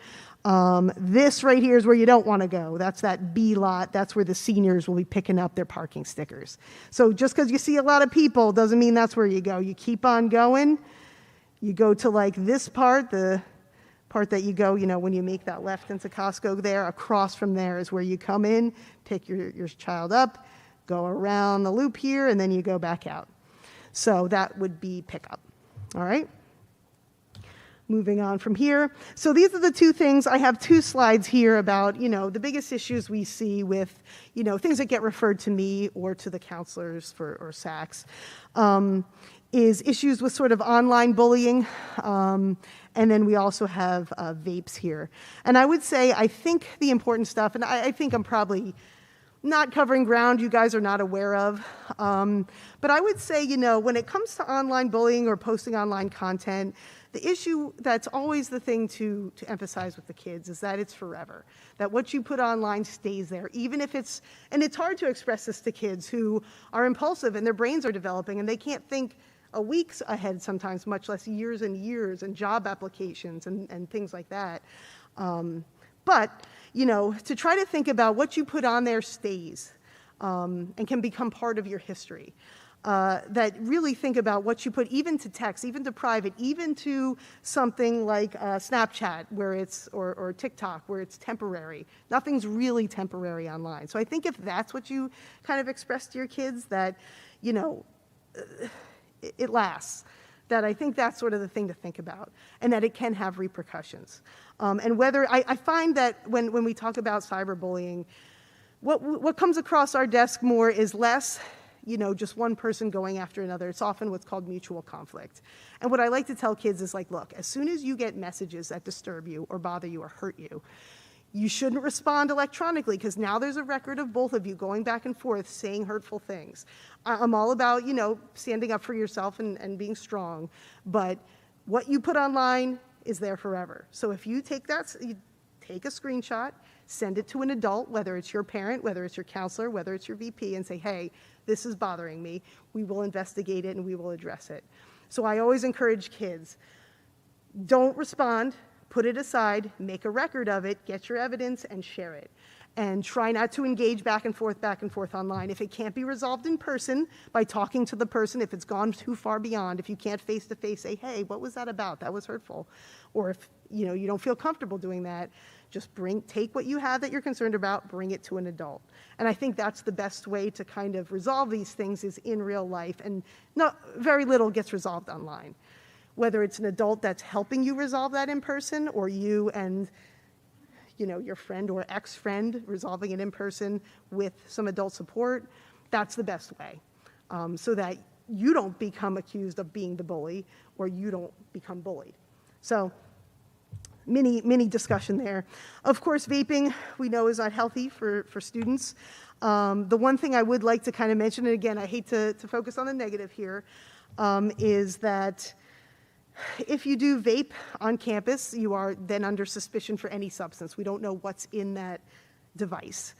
This right here is where you don't want to go. That's that B lot. That's where the seniors will be picking up their parking stickers. So just because you see a lot of people doesn't mean that's where you go. You keep on going. You go to like this part, the part that you go, when you make that left into Costco there. Across from there is where you come in, pick your child up, go around the loop here, and then you go back out. So that would be pickup. All right? Moving on from here. So these are the two things. I have 2 slides here about, the biggest issues we see with, things that get referred to me or to the counselors or SACs. Is issues with sort of online bullying, and then we also have vapes here. And I would say, I think the important stuff, and I think I'm probably not covering ground you guys are not aware of, but I would say, when it comes to online bullying or posting online content, the issue that's always the thing to emphasize with the kids is that it's forever. That what you put online stays there, even if it's, and it's hard to express this to kids who are impulsive and their brains are developing and they can't think a week's ahead sometimes, much less years and years, and job applications and things like that. But, to try to think about what you put on there stays and can become part of your history. That really think about what you put, even to text, even to private, even to something like Snapchat, where it's, or TikTok, where it's temporary. Nothing's really temporary online. So I think if that's what you kind of express to your kids, that, it lasts, that I think that's sort of the thing to think about, and that it can have repercussions. And whether, I find that when we talk about cyberbullying, what comes across our desk more is less, just one person going after another. It's often what's called mutual conflict. And what I like to tell kids is like, look, as soon as you get messages that disturb you or bother you or hurt you, you shouldn't respond electronically, because now there's a record of both of you going back and forth saying hurtful things. I'm all about, standing up for yourself and being strong, but what you put online is there forever. So if you take take a screenshot, send it to an adult, whether it's your parent, whether it's your counselor, whether it's your VP, and say, hey, this is bothering me. We will investigate it and we will address it. So I always encourage kids, don't respond, put it aside, make a record of it, get your evidence, and share it. And try not to engage back and forth online. If it can't be resolved in person by talking to the person, if it's gone too far beyond, if you can't face-to-face say, hey, what was that about? That was hurtful. Or if you don't feel comfortable doing that, just take what you have that you're concerned about, bring it to an adult. And I think that's the best way to kind of resolve these things is in real life, and very little gets resolved online. Whether it's an adult that's helping you resolve that in person, or you and your friend or ex-friend resolving it in person with some adult support, that's the best way, so that you don't become accused of being the bully or you don't become bullied. So mini discussion there. Of course, vaping we know is not healthy for students. The one thing I would like to kind of mention, and again, I hate to focus on the negative here, is that if you do vape on campus, you are then under suspicion for any substance. We don't know what's in that device,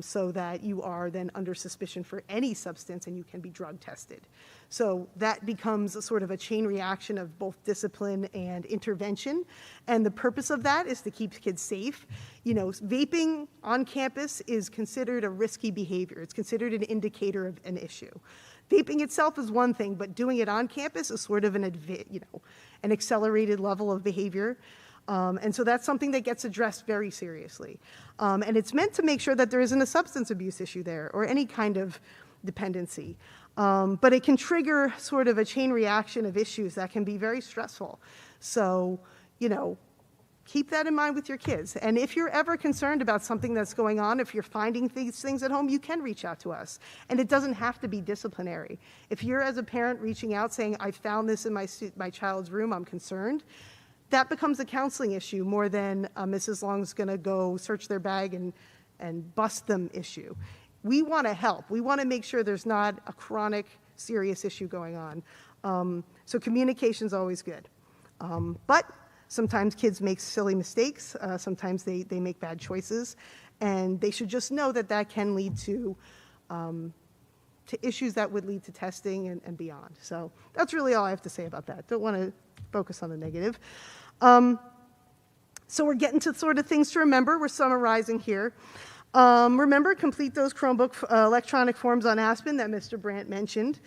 so that you are then under suspicion for any substance and you can be drug tested. So that becomes a sort of a chain reaction of both discipline and intervention. And the purpose of that is to keep kids safe. Vaping on campus is considered a risky behavior. It's considered an indicator of an issue. Vaping itself is one thing, but doing it on campus is sort of an accelerated level of behavior. And so that's something that gets addressed very seriously. And it's meant to make sure that there isn't a substance abuse issue there or any kind of dependency. But it can trigger sort of a chain reaction of issues that can be very stressful. So, keep that in mind with your kids. And if you're ever concerned about something that's going on, if you're finding these things at home, you can reach out to us. And it doesn't have to be disciplinary. If you're, as a parent, reaching out saying, I found this in my child's room, I'm concerned, that becomes a counseling issue more than Mrs. Long's going to go search their bag and bust them issue. We want to help. We want to make sure there's not a chronic, serious issue going on. So communication's always good. But sometimes kids make silly mistakes. Sometimes they make bad choices. And they should just know that that can lead to issues that would lead to testing and beyond. So that's really all I have to say about that. Don't want to focus on the negative. So we're getting to sort of things to remember. We're summarizing here. Remember, complete those Chromebook electronic forms on Aspen that Mr. Brandt mentioned,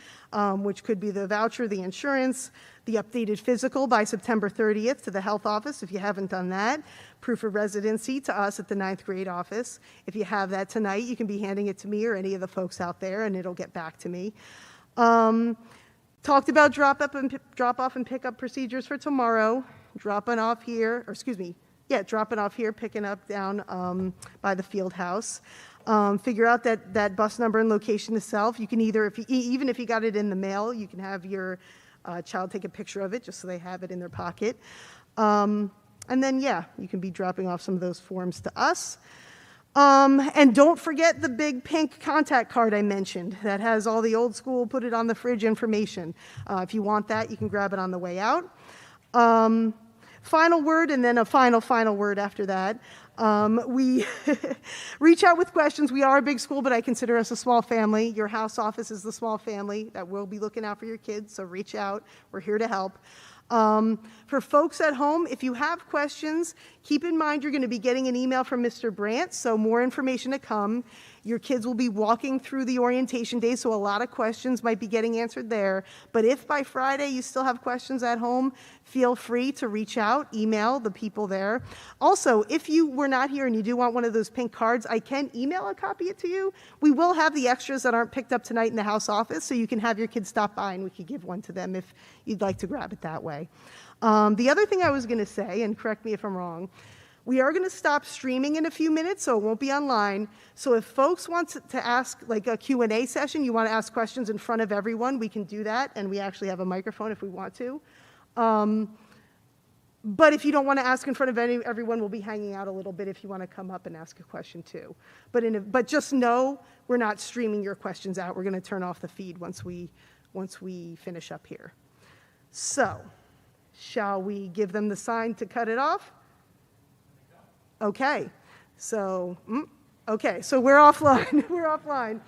which could be the voucher, the insurance, the updated physical by September 30th to the health office if you haven't done that, proof of residency to us at the 9th grade office. If you have that tonight, you can be handing it to me or any of the folks out there, and it'll get back to me. Talked about drop off and pick up procedures for tomorrow. Dropping off here, picking up down by the field house. Figure out that bus number and location itself. You can either, even if you got it in the mail, you can have your child take a picture of it just so they have it in their pocket. And then, you can be dropping off some of those forms to us. And don't forget the big pink contact card I mentioned that has all the old school, put it on the fridge information. If you want that, you can grab it on the way out. Final word, and then a final word after that. We reach out with questions. We are a big school, but I consider us a small family. Your house office is the small family that will be looking out for your kids, so reach out. We're here to help. For folks at home, if you have questions, keep in mind you're going to be getting an email from Mr. Brandt, so more information to come. Your kids will be walking through the orientation day, so a lot of questions might be getting answered there. But if by Friday you still have questions at home, feel free to reach out, email the people there. Also, if you were not here and you do want one of those pink cards, I can email a copy it to you. We will have the extras that aren't picked up tonight in the house office, so you can have your kids stop by and we could give one to them if you'd like to grab it that way. The other thing I was going to say, and correct me if I'm wrong, we are going to stop streaming in a few minutes, so it won't be online. So if folks want to ask like a Q&A session, you want to ask questions in front of everyone, we can do that, and we actually have a microphone if we want to. But if you don't want to ask in front of everyone, we'll be hanging out a little bit if you want to come up and ask a question too. But just know we're not streaming your questions out. We're going to turn off the feed once we finish up here. So, shall we give them the sign to cut it off? Okay, so, okay, so we're offline, we're offline.